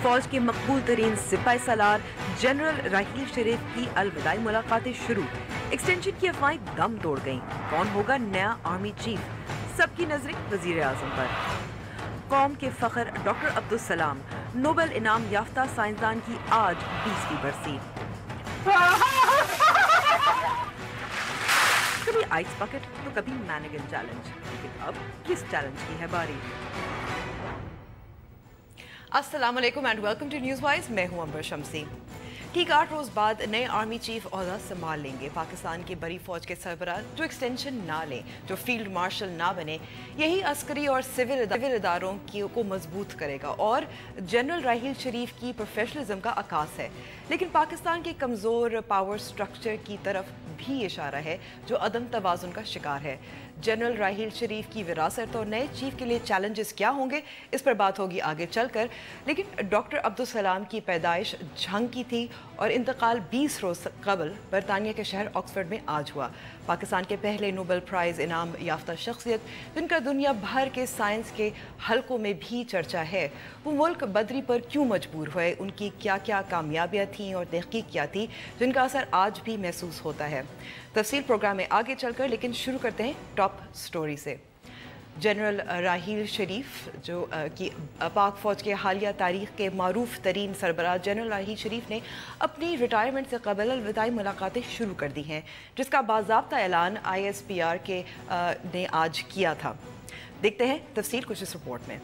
फौज के मकबूल तरीन सिपाही सालार जनरल राहील शरीफ की अलविदाई मुलाकातें शुरू। एक्सटेंशन की अफवाहें दम तोड़ गईं। कौन होगा नया आर्मी चीफ? सबकी नजरें वजीर आजम पर। कौम के फखर डॉक्टर अब्दुल सलाम नोबेल इनाम याफ्ता साइंसदान की आज 20वीं बरसी। कभी आइस बकेट तो कभी मैनेगन चैलेंज, लेकिन अब किस चैलेंज की है बारी? अस्सलाम वालेकुम and welcome to news wise. मैं हूं अंबर शमसी। ठीक 8 रोज बाद नए आर्मी चीफ ओहदा संभाल लेंगे। पाकिस्तान की बड़ी फौज के सरबराह जो एक्सटेंशन ना लें, जो फील्ड मार्शल ना बने, यही अस्करी और सिविल इदारों को मजबूत करेगा और जनरल राहील शरीफ की प्रोफेशनलिज्म का आकाश है। लेकिन पाकिस्तान के कमज़ोर पावर स्ट्रक्चर की तरफ भी इशारा है जो अदम तवाज़ुन का शिकार है। जनरल राहील शरीफ की विरासत और नए चीफ के लिए चैलेंजेस क्या होंगे, इस पर बात होगी आगे चलकर। लेकिन डॉक्टर अब्दुल सलाम की पैदाइश झंग की थी और इंतकाल 20 रोज कबल बरतानिया के शहर ऑक्सफोर्ड में आज हुआ। पाकिस्तान के पहले नोबेल प्राइज़ इनाम याफ्ता शख्सियत जिनका दुनिया भर के साइंस के हलकों में भी चर्चा है, वो मुल्क बदरी पर क्यों मजबूर हुए, उनकी क्या क्या कामयाबियाँ थीं और तहकीक क्या थी जिनका असर आज भी महसूस होता है। तफसील प्रोग्राम में आगे चलकर, लेकिन शुरू करते हैं टॉप स्टोरी से। जनरल राहील शरीफ जो कि पाक फ़ौज के हालिया तारीख़ के मारूफ तरीन सरबराह जनरल राहील शरीफ ने अपनी रिटायरमेंट से कबल अलविदाई मुलाकातें शुरू कर दी हैं, जिसका बाज़ाब्ता ऐलान ISPR के ने आज किया था। देखते हैं तफसील कुछ इस रिपोर्ट में।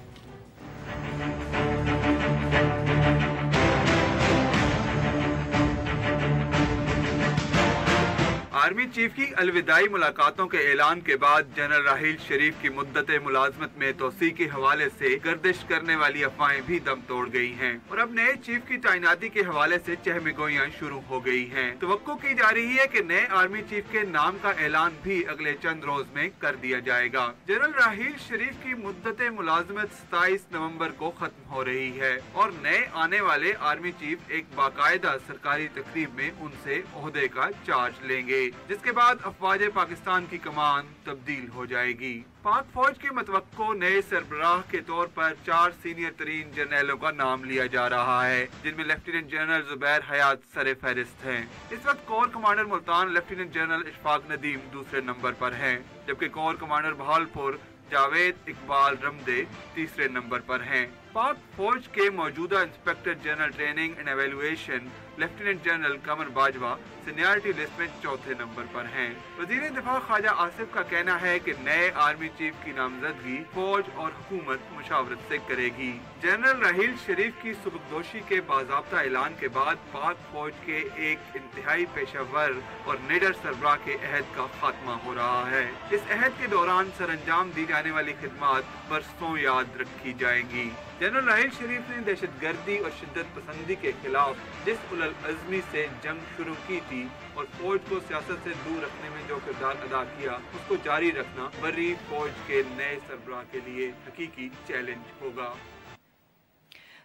आर्मी चीफ की अलविदाई मुलाकातों के ऐलान के बाद जनरल राहील शरीफ की मुद्दत मुलाजमत में तोसी के हवाले से गर्दिश करने वाली अफवाहें भी दम तोड़ गई हैं और अब नए चीफ की तैनाती के हवाले से चहमगोइयां शुरू हो गई हैं। तवक्को की जा रही है कि नए आर्मी चीफ के नाम का ऐलान भी अगले चंद रोज में कर दिया जाएगा। जनरल राहील शरीफ की मुद्दत मुलाजमत 27 नवम्बर को खत्म हो रही है और नए आने वाले आर्मी चीफ एक बाकायदा सरकारी तकरीब में उनसे ओहदे का चार्ज लेंगे, जिसके बाद अफवाज पाकिस्तान की कमान तब्दील हो जाएगी। पाक फौज के मतवक्को नए सरबराह के तौर पर 4 सीनियर तरीन जर्नलों का नाम लिया जा रहा है, जिनमें लेफ्टिनेंट जनरल जुबैर हयात सर फहरिस्त हैं। इस वक्त core commander Multan lieutenant general Ishfaq Nadeem दूसरे नंबर पर हैं, जबकि कोर कमांडर बहावलपुर जावेद इकबाल रमदे तीसरे नंबर पर हैं। पाक फौज के मौजूदा inspector general training and evaluation lieutenant general Qamar Bajwa seniority list में चौथे नंबर पर हैं। वजीर दिफा ख्वाजा आसिफ का कहना है कि नए आर्मी चीफ की नामजदगी फौज और हुकूमत मुशावरत से करेगी। जनरल राहील शरीफ की सुबकदोशी के बाज़ाब्ता ऐलान के बाद पाक फौज के एक इंतहाई पेशावर और निडर सरबराह के अहद का खात्मा हो रहा है। इस अहद के दौरान सरअंजाम दी जाने वाली खिदमात बरसों याद रखी जाएंगी। जनरल राहील शरीफ ने दहशतगर्दी और शिद्दत पसंदी के खिलाफ जिस उलल अज़मी से जंग शुरू की थी और फौज को सियासत से दूर रखने में जो किरदार अदा किया, उसको जारी रखना बरी फौज के नए सरबराह के लिए हकीकी चैलेंज होगा।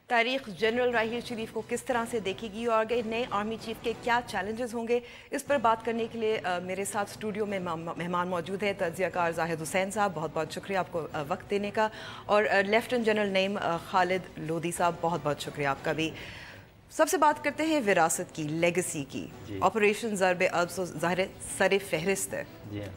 तारीख जनरल राहील शरीफ को किस तरह से देखेगी और आगे नए आर्मी चीफ के क्या चैलेंजेस होंगे, इस पर बात करने के लिए मेरे साथ स्टूडियो में मेहमान मौजूद है। तज्ज़ियाकार जाहिद हुसैन साहब, बहुत बहुत शुक्रिया आपको वक्त देने का, और लेफ्टिनेंट जनरल नईम खालिद लोधी साहब, बहुत बहुत शुक्रिया आपका भी। सबसे बात करते हैं विरासत की, लेगेसी की। ऑपरेशन ज़रब अब्स ज़ाहिर सर फहरिस्त है। जी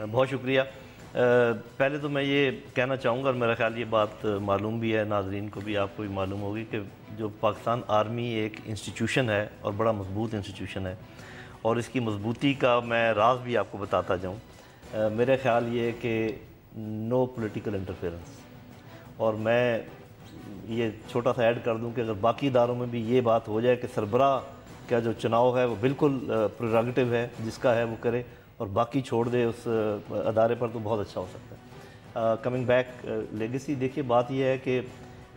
बहुत शुक्रिया। पहले तो मैं ये कहना चाहूँगा, और मेरा ख्याल ये बात मालूम भी है, नाजरीन को भी, आपको भी मालूम होगी कि जो पाकिस्तान आर्मी एक इंस्टीट्यूशन है और बड़ा मजबूत इंस्टीट्यूशन है, और इसकी मजबूती का मैं राज भी आपको बताता जाऊँ। मेरा ख्याल ये है कि नो पॉलिटिकल इंटरफेरेंस, और मैं ये छोटा सा ऐड कर दूं कि अगर बाकी इदारों में भी ये बात हो जाए कि सरबराह का जो चुनाव है वो बिल्कुल प्रेरोगेटिव है, जिसका है वो करे, और बाकी छोड़ दे उस अदारे पर, तो बहुत अच्छा हो सकता है। कमिंग बैक लेगेसी, देखिए बात यह है कि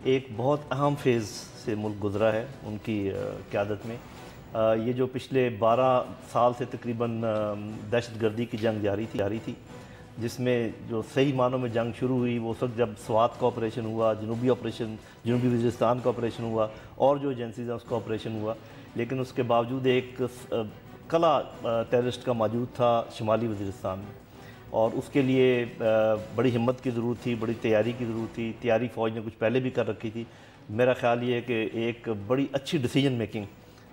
एक बहुत अहम फेज़ से मुल्क गुज़रा है उनकी क़यादत में। ये जो पिछले 12 साल से तकरीबन दहशतगर्दी की जंग जारी थी, जिसमें जो सही मानों में जंग शुरू हुई वो उस वक्त जब स्वात का ऑपरेशन हुआ, जनूबी वज़ीरिस्तान का ऑपरेशन हुआ, और जो एजेंसीज़ हैं उसका ऑपरेशन हुआ। लेकिन उसके बावजूद एक कला टेररिस्ट का मौजूद था शुमाली वज़ीरिस्तान में, और उसके लिए बड़ी हिम्मत की ज़रूरत थी, बड़ी तैयारी की ज़रूरत थी। तैयारी फ़ौज ने कुछ पहले भी कर रखी थी, میرا خیال یہ ہے کہ ایک بڑی اچھی ڈیسیجن میکنگ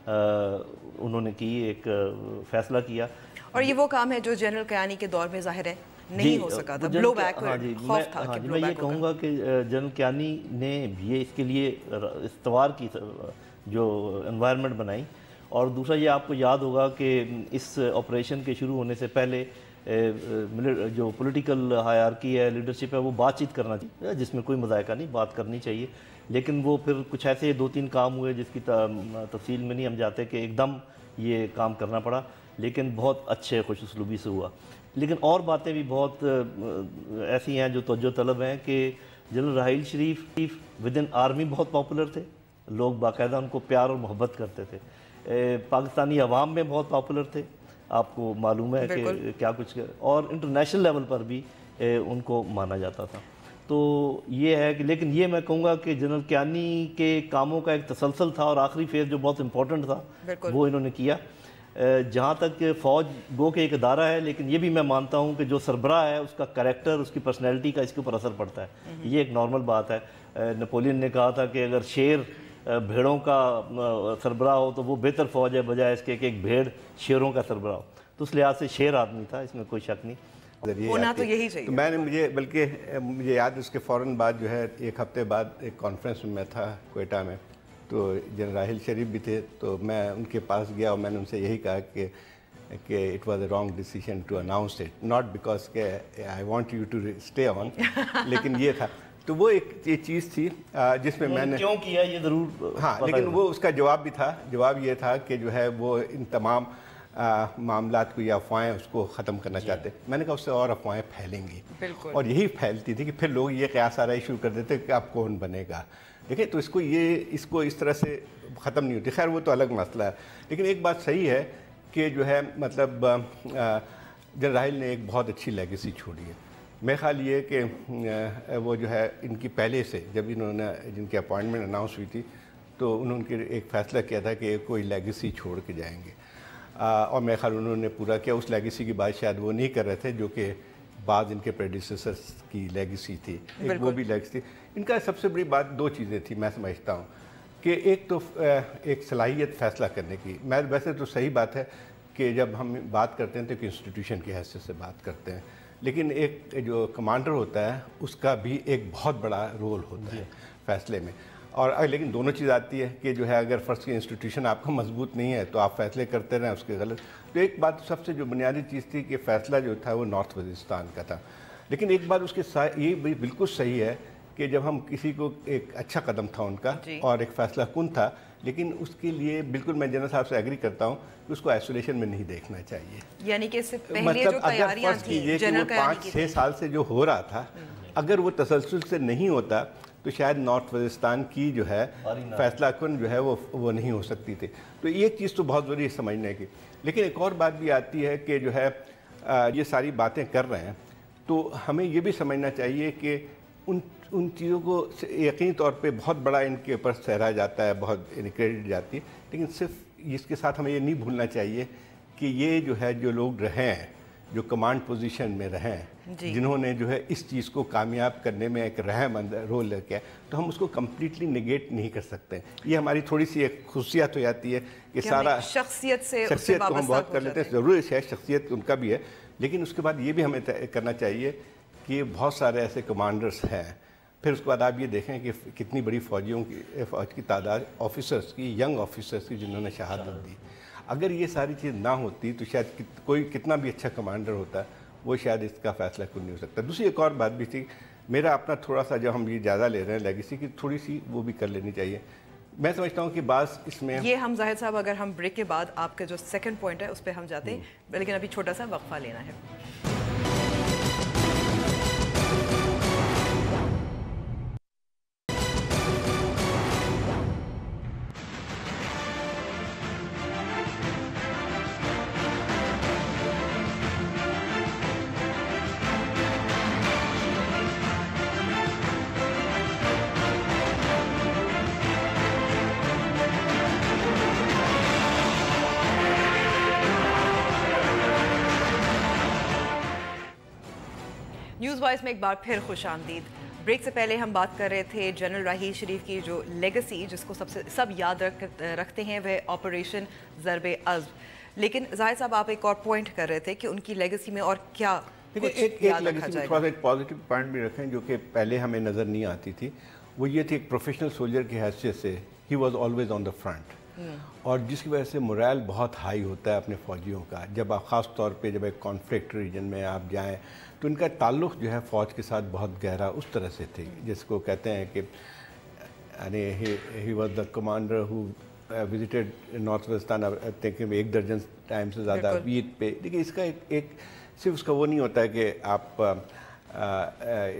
انہوں نے کی، ایک فیصلہ کیا، اور یہ وہ کام ہے جو جنرل کیانی کے دور میں ظاہر ہے نہیں ہو سکا تھا، بلو بیک خوف تھا کہ بلو بیک میں یہ کہوں گا کہ جنرل کیانی نے یہ اس کے لیے استوار کی جو انوائرمنٹ بنائی، اور دوسرا یہ آپ کو یاد ہوگا کہ اس آپریشن کے شروع ہونے سے پہلے جو پولیٹیکل ہائرارکی ہے، لیڈرشپ ہے، وہ بات چیت کرنا چاہیے، جس میں کوئی مذائقہ نہیں، بات کرنی چاہیے، لیکن وہ پھر کچھ ایسے 2-3 کام ہوئے جس کی تفصیل میں نہیں ہم جاتے کہ ایک دم یہ کام کرنا پڑا، لیکن بہت اچھے خوش اسلوبی سے ہوا۔ لیکن اور باتیں بھی بہت ایسی ہیں جو توجہ طلب ہیں کہ general Raheel Sharif with in army بہت پاپولر تھے، لوگ باقاعدہ ان کو پیار اور محبت کرتے تھے، پاکستانی عوام میں بہت پاپولر تھے، آپ کو معلوم ہے کہ کیا کچھ، اور انٹرنیشنل لیول پر بھی ان کو مانا جاتا تھا۔ تو یہ ہے کہ لیکن یہ میں کہوں گا کہ جنرل کیانی کے کاموں کا ایک تسلسل تھا، اور آخری فیز جو بہت امپورٹنٹ تھا وہ انہوں نے کیا۔ جہاں تک فوج گو کہ ایک ادارہ ہے، لیکن یہ بھی میں مانتا ہوں کہ جو سربراہ ہے اس کا کریکٹر، اس کی پرسنالٹی کا اس کے اوپر اثر پڑتا ہے، یہ ایک نارمل بات ہے۔ نپولین نے کہا تھا کہ اگر شیر بھیڑوں کا سربراہ ہو تو وہ بہتر فوج ہے بجائے اس کے کہ ایک بھیڑ شیروں کا سربراہ ہو، تو اس لحاظ سے شیر آدمی تھا، اس میں کوئی شک نہیں، ہونا تو یہی چاہیے۔ تو میں نے مجھے یاد اس کے فوراً بعد جو ہے 1 ہفتے بعد ایک کانفرنس میں تھا کوئٹہ میں، تو جنرل راحیل شریف بھی تھے، تو میں ان کے پاس گیا اور میں نے ان سے یہی کہا کہ it was a wrong decision to announce it, not because کہ I want you to stay on, لیکن یہ تھا۔ تو وہ ایک یہ چیز تھی جس میں میں نے کیوں کیا یہ ضرور، ہاں، لیکن وہ اس کا جواب بھی تھا، جواب یہ تھا کہ جو ہے وہ ان تمام معاملات کو یا افواہیں اس کو ختم کرنا چاہتے۔ میں نے کہا اس سے اور افواہیں پھیلیں گی، اور یہی پھیلتی تھی کہ پھر لوگ یہ قیاس آرائی شروع کر دیتے کہ اب کون بنے گا۔ دیکھیں تو اس کو اس طرح سے ختم نہیں ہوتی، خیر وہ تو الگ مسئلہ ہے، لیکن ایک بات صحیح ہے کہ جو ہے مطلب جنرل راحیل نے ایک بہت اچھی لیگیسی چھوڑی ہے۔ میرا خیال یہ کہ وہ جو ہے ان کی پہلے سے جب انہوں نے جن کی اپوائنٹمنٹ اناؤنس ہوئی تھی تو انہوں نے ایک فیصلہ کیا تھا کہ کوئی لیگیسی چھوڑ کے جائیں گے، اور میرا خیال انہوں نے پورا کیا۔ اس لیگیسی کی بات شاید وہ نہیں کر رہے تھے جو کہ بعض ان کے پریڈیسیسرز کی لیگیسی تھی، ایک وہ بھی لیگیسی تھی۔ ان کا سب سے بڑی بات 2 چیزیں تھیں میں سمجھتا ہوں، کہ ایک تو ایک صلاحیت فیصلہ کرنے کی۔ میں ویسے تو صحیح بات ہے کہ جب ہم بات کرتے ہیں تو ایک انسٹیٹیوشن کی حیثیت سے بات کرتے ہیں، لیکن ایک جو کمانڈر ہوتا ہے اس کا بھی ایک بہت بڑا رول ہوتا ہے فیصلے میں، اور لیکن دونوں چیز آتی ہے کہ جو ہے اگر فرض کی انسٹیٹیوشن آپ کا مضبوط نہیں ہے تو آپ فیصلے کرتے رہیں اس کے غلط۔ تو ایک بات سب سے جو بنیادی چیز تھی کہ فیصلہ جو تھا وہ نارتھ وزیرستان کا تھا، لیکن ایک بات اس کے ساتھ یہ بھی بالکل صحیح ہے کہ جب ہم کسی کو ایک اچھا قدم تھا ان کا اور ایک فیصلہ کن تھا، لیکن اس کے لیے بالکل میں جنرل صاحب سے ایگری کرتا ہوں کہ اس کو آئسولیشن میں نہیں دیکھنا چاہیے، یعنی کہ اس سے پہلے مطلب جو اگر تیاریاں فرض کیجیے کہ وہ 5-6 سال سے جو ہو رہا تھا اگر وہ تسلسل سے نہیں ہوتا تو شاید نارتھ وزیرستان کی جو ہے فیصلہ کن جو ہے وہ نہیں ہو سکتی تھی۔ تو ایک چیز تو بہت ضروری ہے سمجھنے کی، لیکن ایک اور بات بھی آتی ہے کہ جو ہے یہ ساری باتیں کر رہے ہیں تو ہمیں یہ بھی سمجھنا چاہیے کہ ان چیزوں کو یقینی طور پہ بہت بڑا ان کے اوپر سہرا جاتا ہے، بہت کریڈٹ جاتی ہے، لیکن صرف اس کے ساتھ ہمیں یہ نہیں بھولنا چاہیے کہ یہ جو ہے جو لوگ رہے ہیں، جو کمانڈ پوزیشن میں رہے ہیں، جنہوں نے جو ہے اس چیز کو کامیاب کرنے میں ایک رحم رول کیا، تو ہم اس کو کمپلیٹلی نگیٹ نہیں کر سکتے۔ یہ ہماری تھوڑی سی ایک خصوصیت ہو جاتی ہے کہ سارا شخصیت کو ہم بہت کر لیتے ہیں، ضرور ہے شخصیت ان کا بھی ہے، لیکن اس کے بعد یہ بھی ہمیں کرنا چاہیے کہ بہت سارے ایسے کمانڈرز ہیں، پھر اس کے بعد آپ یہ دیکھیں کہ کتنی بڑی فوج کی تعداد، آفیسرز کی، ینگ آفیسرز کی جنہوں نے شہادت دی۔ اگر یہ ساری چیز نہ ہوتی تو شاید کوئی کتنا بھی اچھا کمانڈر ہوتا وہ شاید اس کا فیصلہ کن نہیں ہو سکتا۔ دوسری ایک اور بات بھی تھی، میرا اپنا تھوڑا سا جو ہم یہ زیادہ لے رہے ہیں لیگیسی کی، تھوڑی سی وہ بھی کر لینی چاہیے۔ میں سمجھتا ہوں کہ بعض اس میں یہ ہم زاہد صاحب اگر ہم بریک کے بعد آپ کا جو سیکنڈ پوائنٹ ہے اس پہ ہم جاتے ہیں، لیکن ابھی چھوٹا سا وقفہ لینا ہے۔ نیوز وائز میں ایک بار پھر خوش آمدید۔ ब्रेक से पहले हम बात कर रहे थे जनरल राहील शरीफ की जो लेगेसी जिसको सब याद रखते हैं वह ऑपरेशन ज़रब-ए-अज़्म, लेकिन जाहिद साहब आप एक और पॉइंट कर रहे थे कि उनकी लेगेसी में और क्या एक लेगेसी में थोड़ा सा एक पॉजिटिव पॉइंट भी रखें जो कि पहले हमें नज़र नहीं आती थी। वो ये थी एक प्रोफेशनल सोल्जर की हैसियत से he was always on the front, और जिसकी वजह से मोरल बहुत हाई होता है अपने फ़ौजियों का। जब आप ख़ास तौर पे जब एक कॉन्फ्लिक्ट रीजन में आप जाएं तो इनका ताल्लुक़ जो है फ़ौज के साथ बहुत गहरा उस तरह से थे, जिसको कहते हैं कि यानी he was the commander who visited north western I think 1 दर्जन टाइम से ज़्यादा वीट पे। देखिए इसका एक सिर्फ उसका वो नहीं होता है कि आप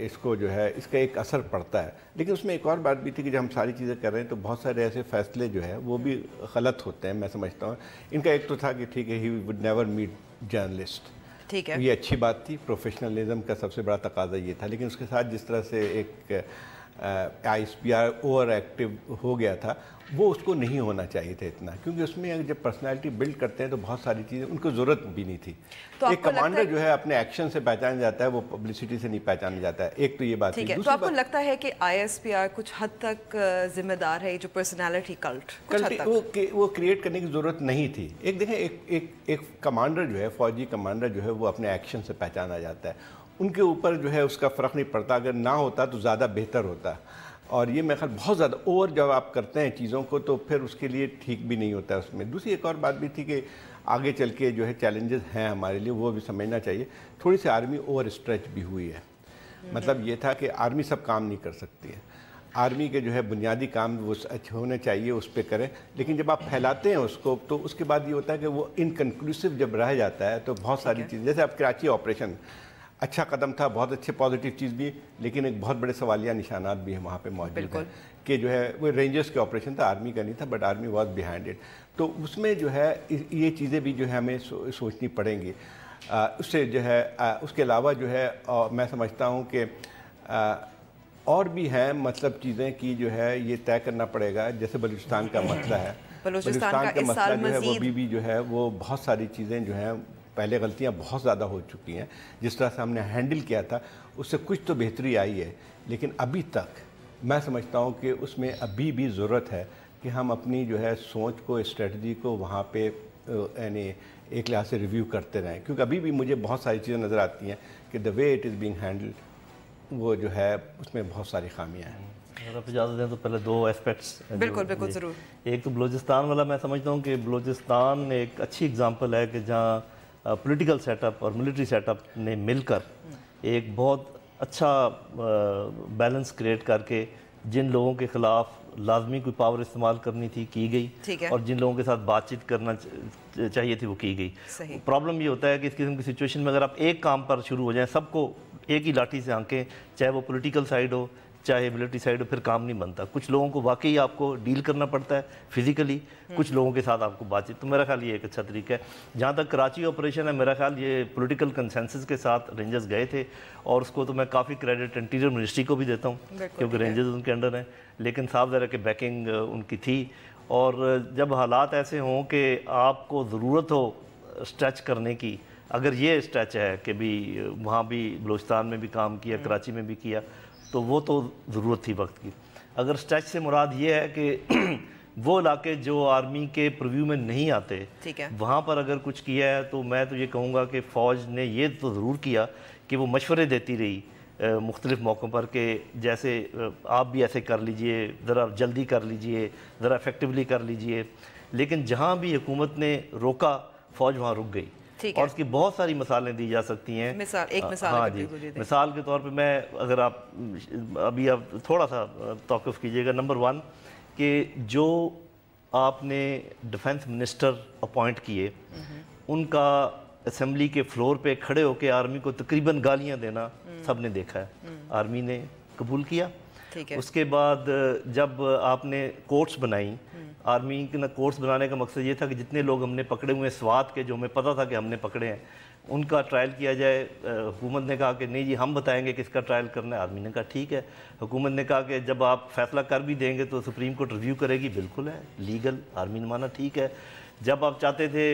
इसको जो है इसका एक असर पड़ता है, लेकिन उसमें एक और बात भी थी कि जब हम सारी चीज़ें कर रहे हैं तो बहुत सारे ऐसे फैसले जो है वो भी गलत होते हैं। मैं समझता हूँ इनका एक तो था कि ठीक है he would never meet journalist, ठीक है, ये अच्छी बात थी, प्रोफेशनलिज्म का सबसे बड़ा तकाजा ये था। लेकिन उसके साथ जिस तरह से एक ISPR ओवर एक्टिव हो गया था वो उसको नहीं होना चाहिए था इतना, क्योंकि उसमें जब पर्सनालिटी बिल्ड करते हैं तो बहुत सारी चीज़ें उनको ज़रूरत भी नहीं थी। तो एक कमांडर जो है अपने एक्शन से पहचाना जाता है, वो पब्लिसिटी से नहीं पहचाना जाता है। एक तो ये बात है। तो आपको लगता है कि ISPR कुछ हद तक जिम्मेदार है जो पर्सनालिटी कल्ट वो क्रिएट करने की ज़रूरत नहीं थी। एक देखें एक कमांडर जो है, फौजी कमांडर जो है वो अपने एक्शन से पहचाना जाता है, उनके ऊपर जो है उसका फ़र्क नहीं पड़ता। अगर ना होता तो ज़्यादा बेहतर होता, और ये मेरे ख्याल बहुत ज़्यादा ओवर जब आप करते हैं चीज़ों को तो फिर उसके लिए ठीक भी नहीं होता है उसमें। दूसरी एक और बात भी थी कि आगे चल के जो है चैलेंजेस हैं हमारे लिए वो भी समझना चाहिए। थोड़ी सी आर्मी ओवर स्ट्रेच भी हुई है, मतलब ये था कि आर्मी सब काम नहीं कर सकती है, आर्मी के जो है बुनियादी काम वो अच्छे होने चाहिए उस पर करें, लेकिन जब आप फैलाते हैं उसको तो उसके बाद ये होता है कि वो इनकन्क्लूसिव जब रह जाता है तो बहुत सारी चीज़ें, जैसे आप कराची ऑपरेशन अच्छा कदम था, बहुत अच्छे पॉजिटिव चीज़ भी, लेकिन एक बहुत बड़े सवालिया निशानात भी वहाँ पे मौजूद हैं कि जो है वो रेंजर्स के ऑपरेशन था, आर्मी का नहीं था, but army was behind it. तो उसमें जो है ये चीज़ें भी जो है हमें सोचनी पड़ेंगी। उससे जो है उसके अलावा जो है मैं समझता हूँ कि और भी हैं मतलब चीज़ें कि जो है ये तय करना पड़ेगा। जैसे बलूचिस्तान का मसला है, बलूचिस्तान का मसला जो है वो अभी भी जो है वो बहुत सारी चीज़ें जो हैं, पहले गलतियां बहुत ज़्यादा हो चुकी हैं, जिस तरह से हमने हैंडल किया था उससे कुछ तो बेहतरी आई है, लेकिन अभी तक मैं समझता हूं कि उसमें अभी भी ज़रूरत है कि हम अपनी जो है सोच को, स्ट्रेटजी को वहाँ पे यानी एक लिहाज से रिव्यू करते रहें, क्योंकि अभी भी मुझे बहुत सारी चीज़ें नज़र आती हैं कि the way it is being handled वो जो है उसमें बहुत सारी खामियाँ हैं। अगर आप इजाज़त दें तो पहले 2 एस्पेक्ट्स। बिल्कुल ज़रूर। एक तो बलूचिस्तान वाला, मैं समझता हूँ कि बलूचिस्तान एक अच्छी एग्जाम्पल है कि जहाँ पॉलिटिकल सेटअप और मिलिट्री सेटअप ने मिलकर एक बहुत अच्छा बैलेंस क्रिएट करके जिन लोगों के ख़िलाफ़ लाजमी कोई पावर इस्तेमाल करनी थी की गई, और जिन लोगों के साथ बातचीत करना चाहिए थी वो की गई। प्रॉब्लम ये होता है कि इस किस्म की सिचुएशन में अगर आप एक काम पर शुरू हो जाएं, सबको एक ही लाठी से आंकें, चाहे वो पॉलिटिकल साइड हो चाहे मिलिट्री साइड हो, फिर काम नहीं बनता। कुछ लोगों को वाकई आपको डील करना पड़ता है फिजिकली, कुछ लोगों के साथ आपको बातचीत। तो मेरा ख्याल ये एक अच्छा तरीका है। जहाँ तक कराची ऑपरेशन है, मेरा ख्याल ये पॉलिटिकल कंसेंसस के साथ रेंजर्स गए थे, और उसको तो मैं काफ़ी क्रेडिट इंटीरियर मिनिस्ट्री को भी देता हूँ क्योंकि रेंजर्स उनके अंडर हैं, लेकिन साफ ज़रा कि बैकिंग उनकी थी। और जब हालात ऐसे हों कि आपको ज़रूरत हो स्ट्रेच करने की, अगर ये स्ट्रेच है कि भी वहाँ भी बलूचिस्तान में भी काम किया, कराची में भी किया, तो वो तो ज़रूरत थी वक्त की। अगर स्ट्रेच से मुराद ये है कि वो इलाके जो आर्मी के प्रीव्यू में नहीं आते, वहाँ पर अगर कुछ किया है, तो मैं तो ये कहूँगा कि फ़ौज ने ये तो ज़रूर किया कि वो मशवरे देती रही मुख्तलिफ़ मौक़ों पर कि जैसे आप भी ऐसे कर लीजिए, ज़रा जल्दी कर लीजिए, ज़रा इफ़ेक्टिवली कर लीजिए। लेकिन जहाँ भी हुकूमत ने रोका, फ़ौज वहाँ रुक गई, और उसकी बहुत सारी मिसालें दी जा सकती हैं। हाँ जी, मिसाल के तौर पे मैं, अगर आप अभी आप थोड़ा सा तौक़ुफ़ कीजिएगा, नंबर 1 कि जो आपने डिफेंस मिनिस्टर अपॉइंट किए, उनका असेंबली के फ्लोर पे खड़े होकर आर्मी को तकरीबन गालियाँ देना सब ने देखा है, आर्मी ने कबूल किया। उसके बाद जब आपने कोर्ट्स बनाई, आर्मी के ना कोर्ट्स बनाने का मकसद ये था कि जितने लोग हमने पकड़े हुए स्वात के, जो हमें पता था कि हमने पकड़े हैं, उनका ट्रायल किया जाए। हुकूमत ने कहा कि नहीं जी हम बताएंगे किसका ट्रायल करना है। आर्मी ने कहा ठीक है। हुकूमत ने कहा कि जब आप फैसला कर भी देंगे तो सुप्रीम कोर्ट रिव्यू करेगी। बिल्कुल है, लीगल। आर्मी ने माना ठीक है। जब आप चाहते थे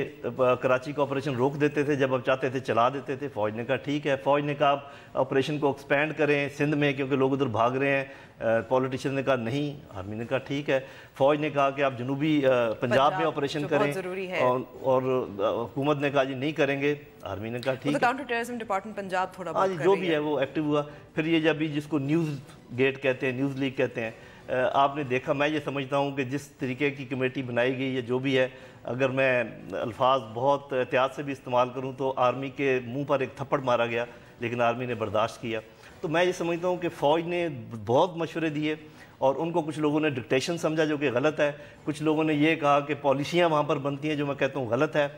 कराची का ऑपरेशन रोक देते थे, जब आप चाहते थे चला देते थे। फ़ौज ने कहा ठीक है, फ़ौज ने कहा आप ऑपरेशन को एक्सपेंड करें सिंध में क्योंकि लोग उधर भाग रहे हैं। पॉलिटिशियन ने कहा नहीं, आर्मी ने कहा ठीक है। फ़ौज ने कहा कि आप जनूबी पंजाब में ऑपरेशन करें और हुकूमत ने कहा जी नहीं करेंगे, आर्मी ने कहा ठीक है। काउंटर टेररिज्म डिपार्टमेंट पंजाब थोड़ा हाँ जी, जो भी है वो एक्टिव हुआ। फिर ये जब भी जिसको न्यूज़ गेट कहते हैं, न्यूज़ लीक कहते हैं, आपने देखा, मैं ये समझता हूँ कि जिस तरीके की कमेटी बनाई गई है, जो भी है, अगर मैं अल्फाज बहुत एहतियात से भी इस्तेमाल करूँ तो आर्मी के मुंह पर एक थप्पड़ मारा गया, लेकिन आर्मी ने बर्दाश्त किया। तो मैं ये समझता हूँ कि फ़ौज ने बहुत मशवरे दिए और उनको कुछ लोगों ने डिक्टेशन समझा जो कि गलत है, कुछ लोगों ने ये कहा कि पॉलिसियाँ वहाँ पर बनती हैं जो मैं कहता हूँ गलत है।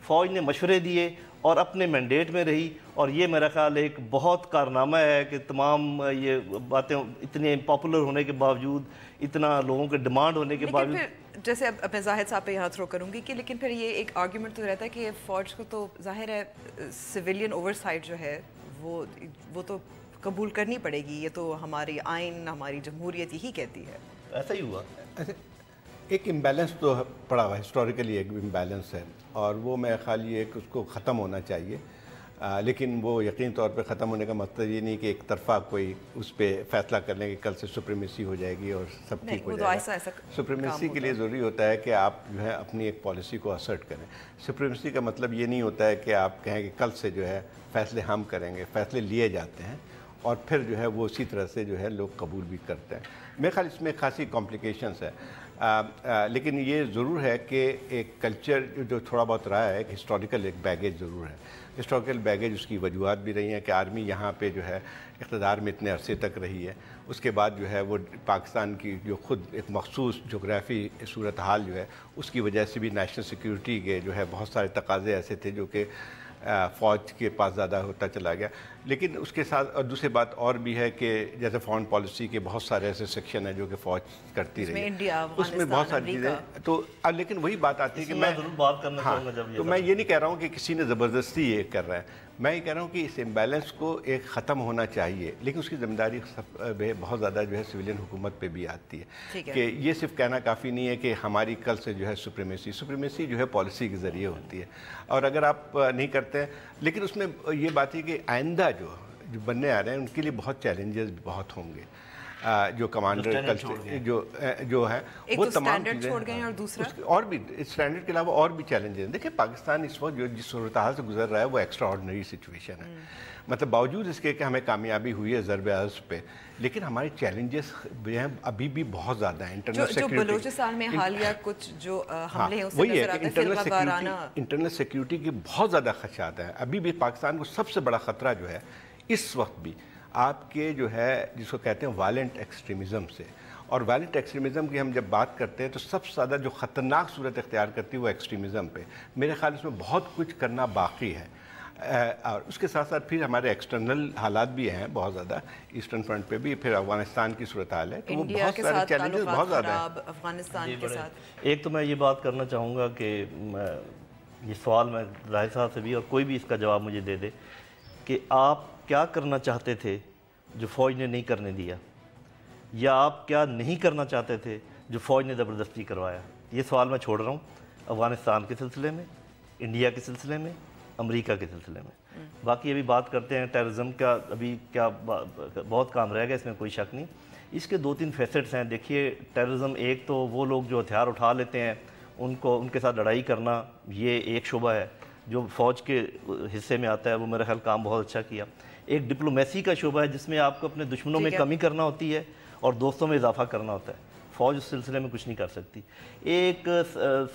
फ़ौज ने मशवरे दिए और अपने मैंडेट में रही, और ये मेरा ख्याल एक बहुत कारनामा है कि तमाम ये बातें इतने पॉपुलर होने के बावजूद, इतना लोगों के डिमांड होने के बावजूद, जैसे अब मैं जाहिद साहब पे यहाँ थ्रो करूँगी कि लेकिन फिर ये एक आर्ग्यूमेंट तो रहता है कि फ़ौज को तो जाहिर है सिविलियन ओवरसाइट जो है वो तो कबूल करनी पड़ेगी, ये तो हमारी आइन, हमारी जमहूरियत यही कहती है। ऐसा ही हुआ। एक इम्बैलेंस तो पड़ा हुआ, हिस्टोरिकली एक इम्बैलेंस है, और वो मेरा ख्याल ये कि उसको ख़त्म होना चाहिए। लेकिन वो यकीन तौर पे ख़त्म होने का मतलब ये नहीं कि एक तरफा कोई उस पर फैसला कर लें कि कल से सुप्रीमेसी हो जाएगी और सब ठीक हो जाएगा। सुप्रीमेसी के लिए ज़रूरी होता है कि आप जो है अपनी एक पॉलिसी को असर्ट करें। सुप्रीमेसी का मतलब ये नहीं होता है कि आप कहें कि कल से जो है फ़ैसले हम करेंगे, फ़ैसले लिए जाते हैं और फिर जो है वो उसी तरह से जो है लोग कबूल भी करते हैं। मेरे ख्याल इसमें खासी कॉम्प्लिकेशंस है। लेकिन ये ज़रूर है कि एक कल्चर जो थोड़ा बहुत रहा है, एक हिस्टोरिकल एक बैगेज ज़रूर है। हिस्टोरिकल बैगेज उसकी वजूहत भी रही हैं कि आर्मी यहाँ पे जो है इक़्तिदार में इतने अरसे तक रही है। उसके बाद जो है वो पाकिस्तान की जो ख़ुद एक मखसूस जोग्राफ़ी सूरत हाल जो है उसकी वजह से भी नेशनल सिक्योरिटी के जो है बहुत सारे तकाज़े ऐसे थे जो कि फ़ौज के पास ज़्यादा होता चला गया। लेकिन उसके साथ और दूसरी बात और भी है कि जैसे फॉरेन पॉलिसी के बहुत सारे ऐसे सेक्शन हैं जो कि फ़ौज करती रही है, उसमें बहुत सारी चीज़ें। तो अब लेकिन वही बात आती है कि मैं ज़रूर बात करना चाहूँगा जब तो मैं ये नहीं कह रहा हूँ कि किसी ने ज़बरदस्ती ये कर रहा है, मैं ये कह रहा हूँ कि इस इम्बैलेंस को एक ख़त्म होना चाहिए, लेकिन उसकी ज़िम्मेदारी बहुत ज़्यादा जो है सिविलियन हुकूमत पे भी आती है कि ये सिर्फ कहना काफ़ी नहीं है कि हमारी कल से जो है सुप्रीमेसी जो है पॉलिसी के ज़रिए होती है, और अगर आप नहीं करते हैं, लेकिन उसमें ये बात है कि आइंदा जो बनने आ रहे हैं उनके लिए बहुत चैलेंजेस बहुत होंगे। जो कमांडर कल्चर जो है वो तो तमाम चीज़ें छोड़ गए हैं, और दूसरा और भी स्टैंडर्ड के अलावा और भी चैलेंजेस हैं। देखिए पाकिस्तान इस वक्त जो जिस सूरत हाल से गुजर रहा है वो एक्स्ट्रा ऑर्डिनरी सिचुएशन है। मतलब बावजूद इसके कि हमें कामयाबी हुई है ज़रब अर्ज़ पे, लेकिन हमारे चैलेंजेस अभी भी बहुत ज़्यादा हैं। इंटरनल सिक्योरिटी, बलूचिस्तान में हालिया कुछ जो हमले हैं वही है कि इंटरनल सिक्योरिटी के बहुत ज़्यादा खदशात हैं। अभी भी पाकिस्तान को सबसे बड़ा ख़तरा जो है इस वक्त भी आपके जो है जिसको कहते हैं वायलेंट एक्सट्रीमिज़म से, और वायलेंट एक्सट्रीमिज़म की हम जब बात करते हैं तो सबसे ज़्यादा जो ख़तरनाक सूरत इख्तियार करती है वो एक्सट्रीमिज़म पे। मेरे ख्याल इसमें बहुत कुछ करना बाकी है, और उसके साथ साथ फिर हमारे एक्सटर्नल हालात भी हैं बहुत ज़्यादा। ईस्टर्न फ्रंट पे भी फिर अफगानिस्तान की सूरत हाल है, तो वो बहुत सारे चैलेंजेस बहुत ज़्यादा हैं अफगानिस्तान के साथ। एक तो मैं ये बात करना चाहूँगा कि ये सवाल मैं जाहिद साहब से भी, और कोई भी इसका जवाब मुझे दे दे कि आप क्या करना चाहते थे जो फ़ौज ने नहीं करने दिया, या आप क्या नहीं करना चाहते थे जो फ़ौज ने ज़बरदस्ती करवाया। ये सवाल मैं छोड़ रहा हूँ अफ़गानिस्तान के सिलसिले में, इंडिया के सिलसिले में, अमेरिका के सिलसिले में। बाकी अभी बात करते हैं टेररिज्म का, अभी क्या बहुत काम रह गया, इसमें कोई शक नहीं। इसके दो तीन फैसेट्स हैं। देखिए टेररिज्म, एक तो वो लोग जो हथियार उठा लेते हैं उनके साथ लड़ाई करना, ये एक शोबा है जो फ़ौज के हिस्से में आता है, वो मेरा ख्याल काम बहुत अच्छा किया। एक डिप्लोमेसी का शोबा है जिसमें आपको अपने दुश्मनों में कमी करना होती है और दोस्तों में इजाफा करना होता है। फ़ौज उस सिलसिले में कुछ नहीं कर सकती। एक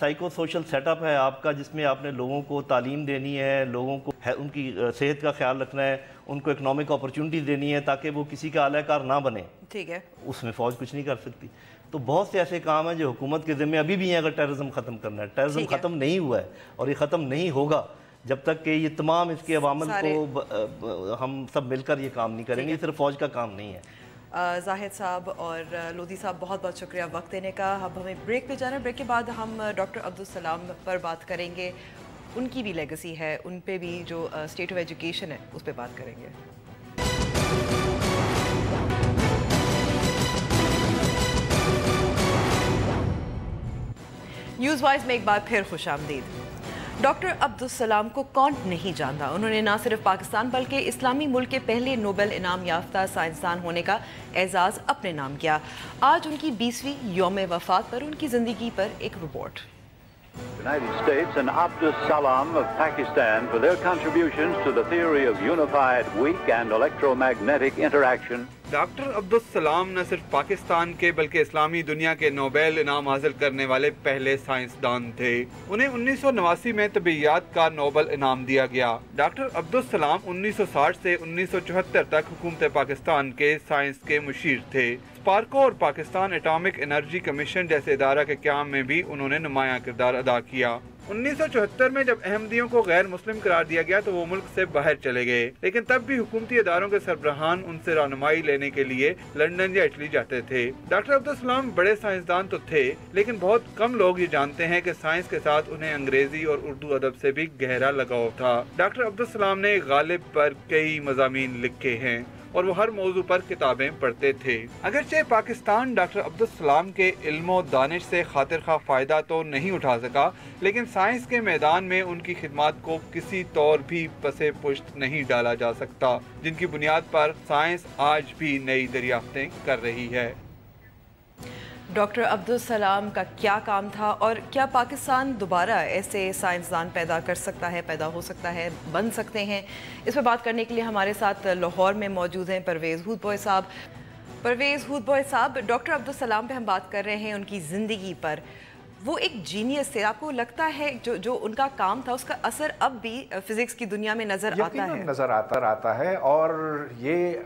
साइको सोशल सेटअप है आपका जिसमें आपने लोगों को तालीम देनी है, लोगों को उनकी सेहत का ख्याल रखना है, उनको इकनॉमिक अपॉर्चुनिटी देनी है ताकि वो किसी का आलाकार ना बने। ठीक है, उसमें फ़ौज कुछ नहीं कर सकती। तो बहुत से ऐसे काम हैं जो हुकूमत के ज़िम्मे अभी भी हैं अगर टेररिज्म ख़त्म करना है। टेररिज्म ख़त्म नहीं हुआ है और ये ख़त्म नहीं होगा जब तक कि ये तमाम इसके अवामल को हम सब मिलकर ये काम नहीं करेंगे। ये सिर्फ फ़ौज का काम नहीं है। जाहिद साहब और लोधी साहब बहुत बहुत शुक्रिया वक्त देने का। अब हमें ब्रेक पे जाना है, ब्रेक के बाद हम डॉक्टर अब्दुल सलाम पर बात करेंगे। उनकी भी लेगेसी है, उन पे भी जो स्टेट ऑफ एजुकेशन है उस पर बात करेंगे। न्यूज़ वाइज में एक बार फिर खुशामदीद। डॉक्टर अब्दुल सलाम को कौन नहीं जानता। उन्होंने न सिर्फ पाकिस्तान बल्कि इस्लामी मुल्क के पहले नोबेल इनाम याफ्ता साइंसदान होने का एजाज़ अपने नाम किया। आज उनकी 20वीं यौम वफ़ात पर उनकी ज़िंदगी पर एक report. United States and Abdus Salam of Pakistan for their contributions to the theory of unified weak and electromagnetic interaction. Doctor Abdul Salam न सिर्फ पाकिस्तान के बल्कि इस्लामी दुनिया के नोबेल इनाम हासिल करने वाले पहले साइंसदान थे। उन्हें 1989 में तबीयत का नोबेल इनाम दिया गया। डॉक्टर अब्दुल सलाम 1960 से 1974 तक हुकूमत पाकिस्तान के साइंस के मुशीर थे। स्पार्को और पाकिस्तान एटॉमिक एनर्जी कमीशन जैसे इदारा के क़याम में भी उन्होंने नुमायां किरदार अदा किया। 1974 में जब अहमदियों को गैर मुस्लिम करार दिया गया तो वो मुल्क से बाहर चले गए, लेकिन तब भी हुकूमती इदारों के सरबराहान उनसे रहनुमाई लेने के लिए लंदन या इटली जाते थे। डॉक्टर अब्दुल सलाम बड़े साइंसदान तो थे, लेकिन बहुत कम लोग ये जानते हैं कि साइंस के साथ उन्हें अंग्रेजी और उर्दू अदब से भी गहरा लगाव था। डॉक्टर अब्दुल सलाम ने गालिब पर कई मज़ामीन लिखे हैं और वो हर मौजू पर किताबें पढ़ते थे। अगरचे पाकिस्तान डॉक्टर अब्दुल सलाम के इल्म और दानिश से खातिर खा फ़ायदा तो नहीं उठा सका, लेकिन साइंस के मैदान में उनकी खिदमत को किसी तौर भी पसे पुश्त नहीं डाला जा सकता, जिनकी बुनियाद पर साइंस आज भी नई दरियाफ्तें कर रही है। डॉक्टर अब्दुल सलाम का क्या काम था और क्या पाकिस्तान दोबारा ऐसे साइंसदान पैदा कर सकता है, पैदा हो सकता है, बन सकते हैं? इस पर बात करने के लिए हमारे साथ लाहौर में मौजूद हैं परवेज़ हुदबॉय साहब। परवेज़ हुदबॉय साहब, डॉक्टर अब्दुल सलाम पे हम बात कर रहे हैं, उनकी ज़िंदगी पर। वो एक जीनियस थे। आपको लगता है जो उनका काम था उसका असर अब भी फिज़िक्स की दुनिया में नज़र आता है? नज़र आता है और ये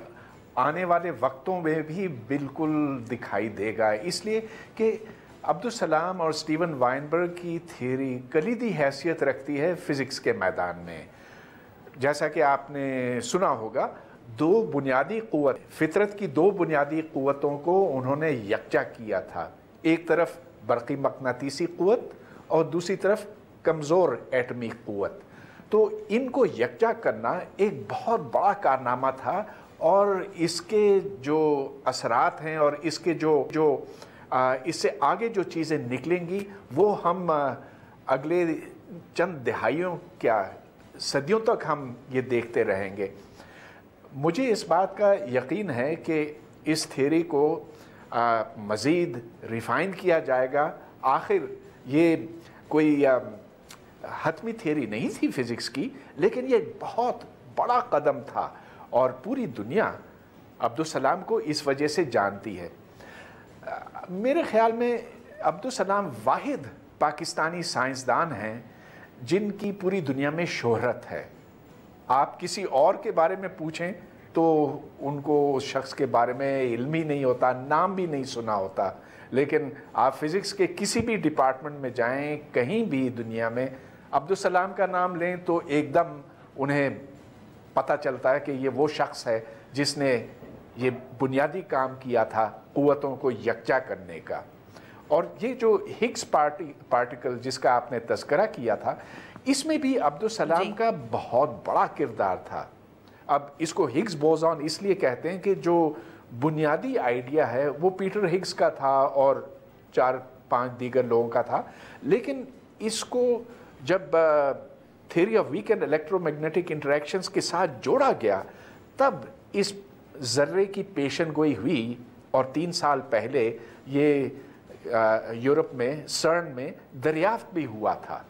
आने वाले वक्तों में भी बिल्कुल दिखाई देगा, इसलिए कि अब्दुल सलाम और स्टीवन वाइनबर्ग की थ्योरी कलीदी हैसियत रखती है फ़िज़िक्स के मैदान में। जैसा कि आपने सुना होगा, दो बुनियादी क़ुव्वत, फितरत की दो बुनियादी क़ुव्वतों को उन्होंने यकजा किया था। एक तरफ बरक़ी मक़नातीसी क़ुव्वत और दूसरी तरफ कमज़ोर एटमी क़ुव्वत। तो इनको यकजा करना एक बहुत बड़ा कारनामा था और इसके जो असरात हैं और इसके जो इससे आगे जो चीज़ें निकलेंगी वो हम अगले चंद दहाइयों क्या सदियों तक हम ये देखते रहेंगे। मुझे इस बात का यकीन है कि इस थ्योरी को मज़ीद रिफ़ाइन किया जाएगा। आखिर ये कोई हतमी थ्योरी नहीं थी फ़िज़िक्स की, लेकिन ये बहुत बड़ा कदम था और पूरी दुनिया अब्दुल सलाम को इस वजह से जानती है। मेरे ख्याल में अब्दुल सलाम वाहिद पाकिस्तानी साइंसदान हैं जिनकी पूरी दुनिया में शोहरत है। आप किसी और के बारे में पूछें तो उनको उस शख्स के बारे में इल्म ही नहीं होता, नाम भी नहीं सुना होता, लेकिन आप फिज़िक्स के किसी भी डिपार्टमेंट में जाएं, कहीं भी दुनिया में अब्दुल सलाम का नाम लें तो एकदम उन्हें पता चलता है कि ये वो शख्स है जिसने ये बुनियादी काम किया था क़ुव्वतों को यकजा करने का। और ये जो हिग्स पार्टिकल जिसका आपने तज़किरा किया था, इसमें भी अब्दुल सलाम का बहुत बड़ा किरदार था। अब इसको हिग्स बोज़ॉन इसलिए कहते हैं कि जो बुनियादी आइडिया है वो पीटर हिग्स का था और 4-5 दीगर लोगों का था, लेकिन इसको जब theory of weak and electromagnetic interactions के साथ जोड़ा गया तब इस ज़र्रे की पेशन गोई हुई और 3 साल पहले ये यूरोप में सर्न में दरियाफ्त भी हुआ था।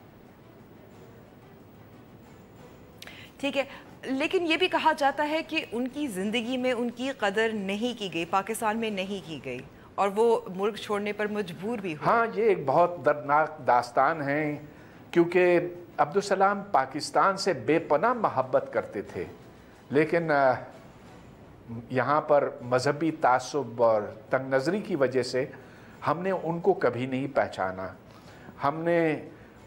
ठीक है, लेकिन ये भी कहा जाता है कि उनकी ज़िंदगी में उनकी कदर नहीं की गई, पाकिस्तान में नहीं की गई और वो मुल्क छोड़ने पर मजबूर भी हुए। हाँ, ये एक बहुत दर्दनाक दास्तान है क्योंकि अब्दुल सलाम पाकिस्तान से बेपनाह मोहब्बत करते थे, लेकिन यहाँ पर मजहबी तासुब और तंग नज़री की वजह से हमने उनको कभी नहीं पहचाना। हमने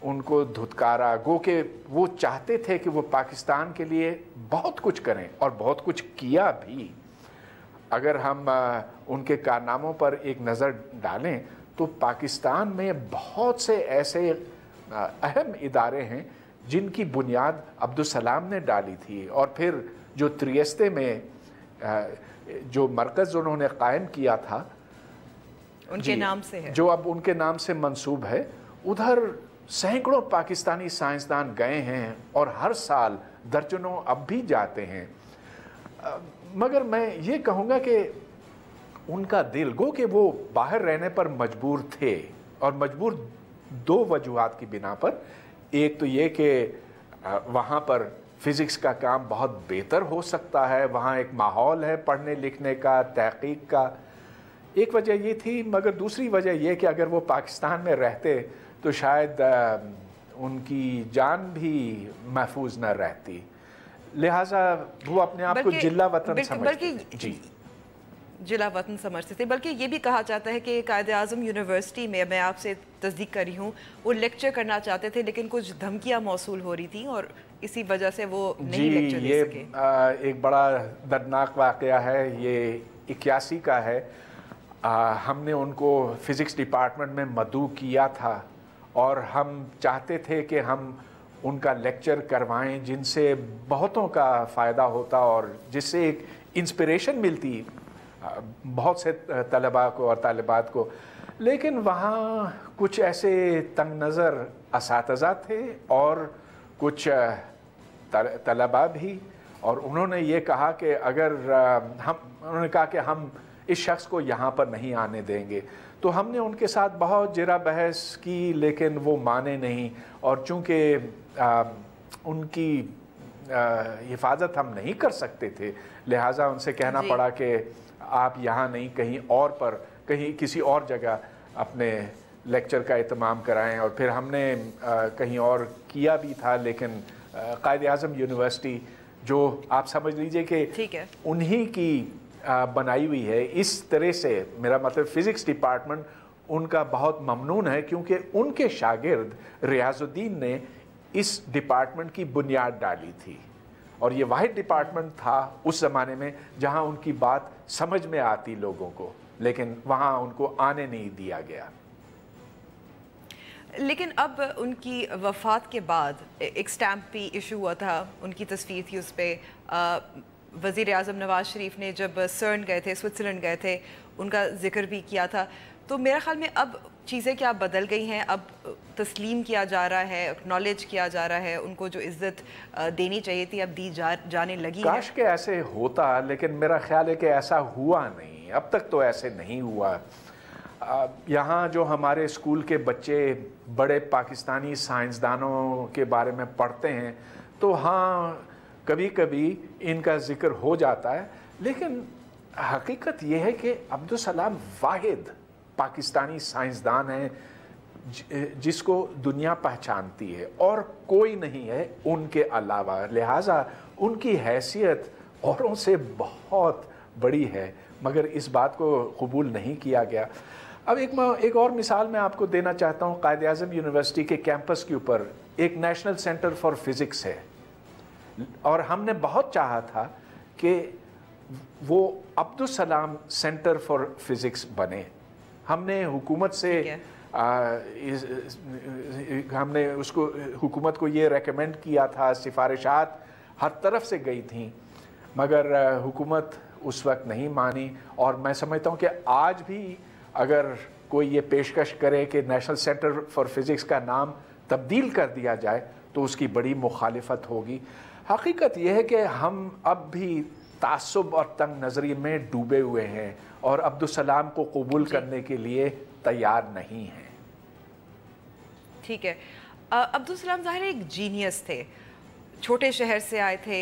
उनको धुतकारा, गो के वो चाहते थे कि वो पाकिस्तान के लिए बहुत कुछ करें और बहुत कुछ किया भी। अगर हम उनके कारनामों पर एक नज़र डालें तो पाकिस्तान में बहुत से ऐसे अहम इदारे हैं जिनकी बुनियाद अब्दुल सलाम ने डाली थी। और फिर जो त्रियस्ते में जो मरकज़ उन्होंने कायम किया था उनके नाम से है, जो अब उनके नाम से मंसूब है, उधर सैकड़ों पाकिस्तानी साइंसदान गए हैं और हर साल दर्जनों अब भी जाते हैं। मगर मैं ये कहूँगा कि उनका दिल, गो कि वो बाहर रहने पर मजबूर थे, और मजबूर दो वजूहात की बिना पर। एक तो ये कि वहाँ पर फिज़िक्स का काम बहुत बेहतर हो सकता है, वहाँ एक माहौल है पढ़ने लिखने का, तहकीक का, एक वजह ये थी। मगर दूसरी वजह ये कि अगर वो पाकिस्तान में रहते तो शायद उनकी जान भी महफूज न रहती, लिहाजा वो अपने आप को जिला वतन समझते। जी, जिला वतन समझते थे। बल्कि ये भी कहा जाता है कि कायद-ए-आज़म यूनिवर्सिटी में, मैं आपसे तस्दीक कर रही हूँ, वो लेक्चर करना चाहते थे लेकिन कुछ धमकियाँ मौसूल हो रही थी और इसी वजह से वो नहीं लेक्चर दे सके। ये एक बड़ा दर्दनाक वाक़या है, ये 81 का है। हमने उनको फ़िज़िक्स डिपार्टमेंट में मदऊ किया था और हम चाहते थे कि हम उनका लेक्चर करवाएं जिनसे बहुतों का फ़ायदा होता और जिससे एक इंस्पिरेशन मिलती बहुत से तलबा को और तालिबात को। लेकिन वहाँ कुछ ऐसे तंग नज़र असातिज़ा थे और कुछ तलबा भी, और उन्होंने ये कहा कि उन्होंने कहा कि हम इस शख्स को यहाँ पर नहीं आने देंगे। तो हमने उनके साथ बहुत जरा बहस की लेकिन वो माने नहीं, और चूँकि उनकी हिफाजत हम नहीं कर सकते थे, लिहाजा उनसे कहना पड़ा कि आप यहाँ नहीं, कहीं और पर, कहीं किसी और जगह अपने लेक्चर का इत्माम कराएं। और फिर हमने कहीं और किया भी था, लेकिन कायद-ए-आज़म यूनिवर्सिटी, जो आप समझ लीजिए कि उन्हीं की बनाई हुई है, इस तरह से मेरा मतलब फ़िज़िक्स डिपार्टमेंट उनका बहुत ममनून है, क्योंकि उनके शागिर्द रियाज़ुद्दीन ने इस डिपार्टमेंट की बुनियाद डाली थी, और ये वाहिद डिपार्टमेंट था उस ज़माने में जहां उनकी बात समझ में आती लोगों को, लेकिन वहां उनको आने नहीं दिया गया। लेकिन अब उनकी वफ़ात के बाद एक स्टैम्प भी इशू हुआ था, उनकी तस्वीर थी उस पर। वज़ीर आज़म नवाज़ शरीफ ने जब सर्न गए थे, स्विट्ज़रलैंड गए थे, उनका जिक्र भी किया था। तो मेरा ख्याल में अब चीज़ें क्या बदल गई हैं, अब तस्लीम किया जा रहा है, एक्नॉलेज किया जा रहा है, उनको जो इज़्ज़त देनी चाहिए थी अब दी जाने लगी है। काश के ऐसे होता, लेकिन मेरा ख्याल है कि ऐसा हुआ नहीं, अब तक तो ऐसे नहीं हुआ। यहाँ जो हमारे स्कूल के बच्चे बड़े पाकिस्तानी साइंसदानों के बारे में पढ़ते हैं, तो हाँ कभी कभी इनका जिक्र हो जाता है, लेकिन हकीकत यह है कि अब्दुल सलाम वाहिद पाकिस्तानी साइंसदान हैं जिसको दुनिया पहचानती है, और कोई नहीं है उनके अलावा। लिहाजा उनकी हैसियत औरों से बहुत बड़ी है, मगर इस बात को कबूल नहीं किया गया। अब एक और मिसाल मैं आपको देना चाहता हूँ। कायद-ए-आज़म यूनिवर्सिटी के कैंपस के ऊपर एक नेशनल सेंटर फॉर फिज़िक्स है, और हमने बहुत चाहा था कि वो Abdul Salam centre for physics बने। हमने हुकूमत से हमने उसको हुकूमत को ये रेकमेंड किया था, सिफारिशात हर तरफ से गई थी, मगर हुकूमत उस वक्त नहीं मानी। और मैं समझता हूँ कि आज भी अगर कोई ये पेशकश करे कि नेशनल सेंटर फॉर फिज़िक्स का नाम तब्दील कर दिया जाए तो उसकी बड़ी मुखालिफत होगी। हकीकत यह है कि हम अब भी तासुब और तंग नज़री में डूबे हुए हैं और अब्दुल सलाम को कबूल करने के लिए तैयार नहीं हैं। ठीक है, अब्दुल सलाम ज़ाहिर एक जीनियस थे, छोटे शहर से आए थे,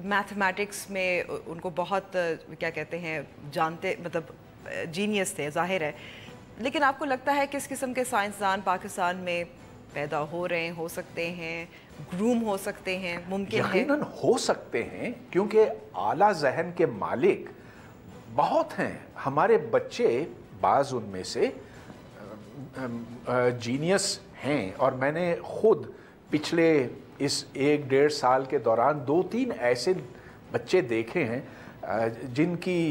मैथमेटिक्स में उनको बहुत क्या कहते हैं जानते, मतलब जीनियस थे ज़ाहिर है। लेकिन आपको लगता है किस किस्म के साइंसदान पाकिस्तान में पैदा हो रहे हैं, हो सकते हैं, ग्रूम हो सकते हैं, मुमकिन है? यकीनन हो सकते हैं, क्योंकि आला जहन के मालिक बहुत हैं। हमारे बच्चे बाज़ उनमें से जीनियस हैं, और मैंने खुद पिछले इस 1-1.5 साल के दौरान 2-3 ऐसे बच्चे देखे हैं जिनकी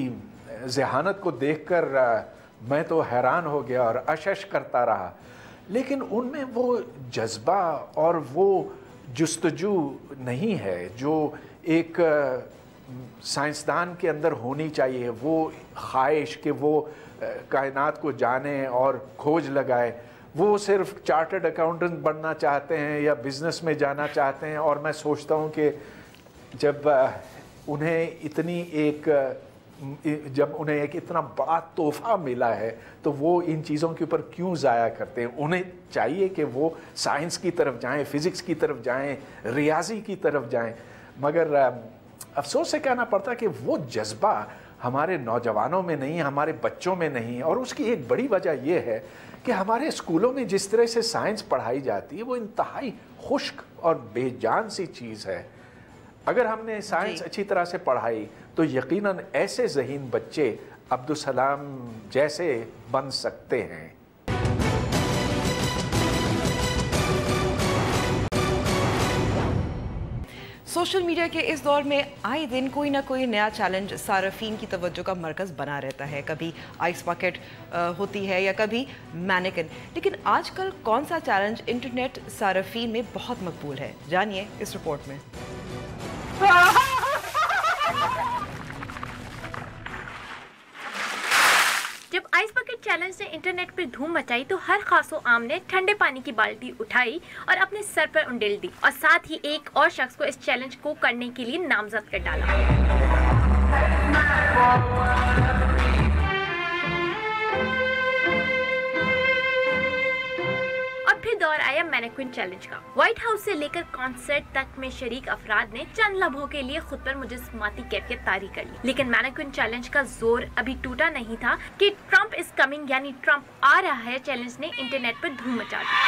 ज़हानत को देखकर मैं तो हैरान हो गया और अशश करता रहा। लेकिन उनमें वो जज्बा और वो जुस्तजू नहीं है जो एक साइंसदान के अंदर होनी चाहिए, वो ख्वाहिश कि वो कायनात को जाने और खोज लगाए। وہ صرف چارٹرڈ اکاؤنٹنٹ بننا چاہتے ہیں یا بزنس میں جانا چاہتے ہیں. اور میں سوچتا ہوں کہ جب انہیں ایک اتنا بڑا تحفہ ملا ہے تو وہ ان چیزوں کے اوپر کیوں ضائع کرتے ہیں؟ انہیں چاہیے کہ وہ سائنس کی طرف جائیں، فزکس کی طرف جائیں، ریاضی کی طرف جائیں. مگر افسوس سے کہنا پڑتا کہ وہ جذبہ ہمارے نوجوانوں میں نہیں، ہمارے بچوں میں نہیں. اور اس کی ایک بڑی وجہ یہ ہے کہ ہمارے اسکولوں میں جس طرح سے سائنس پڑھائی جاتی ہے وہ انتہائی خشک اور بے جان سی چیز ہے. اگر ہم نے سائنس اچھی طرح سے پڑھائی تو یقیناً ایسے ذہین بچے عبدالسلام جیسے بن سکتے ہیں. سوشل میڈیا کے اس دور میں آئے دن کوئی نہ کوئی نیا چیلنج صارفین کی توجہ کا مرکز بنا رہتا ہے. کبھی آئس باکٹ ہوتی ہے یا کبھی مینیکن. لیکن آج کل کون سا چیلنج انٹرنیٹ صارفین میں بہت مقبول ہے؟ جانیے اس رپورٹ میں. جب آئس بکٹ چیلنج نے انٹرنیٹ پر دھوم مچائی تو ہر خاص و عام نے ٹھنڈے پانی کی بالٹی اٹھائی اور اپنے سر پر انڈیل دی اور ساتھ ہی ایک اور شخص کو اس چیلنج کو کرنے کے لیے نامزد کر ڈالا. اور پھر دور آیا مینیکوئن چیلنج کا. وائٹ ہاؤس سے لے کر کانسرٹ تک میں شریک افراد نے چند لمحوں کے لیے خود پر مجسماتی کیفیت طاری کر لی. لیکن مینیکوئن چیلنج کا زور ابھی ٹوٹا نہیں تھا کہ ٹرمپ از کمنگ یعنی ٹرمپ آ رہا ہے چیلنج نے انٹرنیٹ پر دھوم مچا دی.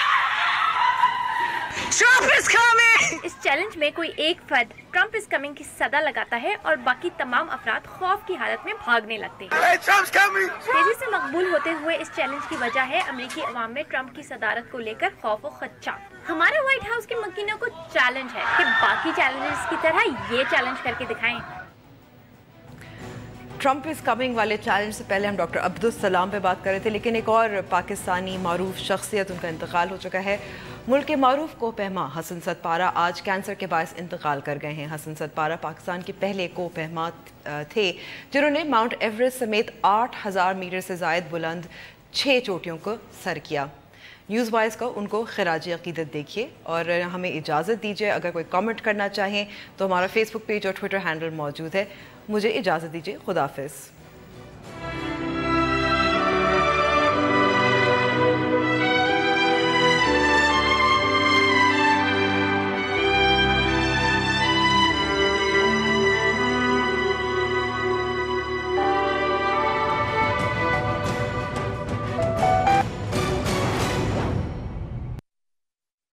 اس چیلنج میں کوئی ایک فرد ٹرمپ از کمنگ کی صدا لگاتا ہے اور باقی تمام افراد خوف کی حالت میں بھاگنے لگتے ہیں. تیزی سے مقبول ہوتے ہوئے اس چیلنج کی وجہ ہے امریکی عوام میں ٹرمپ کی صدارت کو لے کر خوف و خدشات. ہمارے وائٹ ہاؤس کے مکینوں کو چیلنج ہے کہ باقی چیلنجز کی طرح یہ چیلنج کر کے دکھائیں. ٹرمپ از کمنگ والے چیلنج سے پہلے ہم ڈاکٹر عبدالسلام پہ بات کر رہے تھے، لیکن ایک اور پاکستانی معروف شخصیت، ان کا انتقال ہو چکا ہے. ملک کے معروف کو پہما حسن ستپارہ آج کینسر کے باعث انتقال کر گئے ہیں. حسن ستپارہ پاکستان کے پہلے کو پہما تھے جنہوں نے ماؤنٹ ایوریسٹ سمیت 8000 میٹر سے زائد بلند 6 چوٹیوں کو سر کیا. نیوز وائز کا ان کو خراج عقیدت دیکھیے اور ہمیں اجازت دیجیے. اگر کوئی کامنٹ کرنا چاہیں تو ہمارا فیس بک پیج اور ٹویٹر ہینڈل موجود ہے. مجھے اجازت دیجیے. خدا حافظ.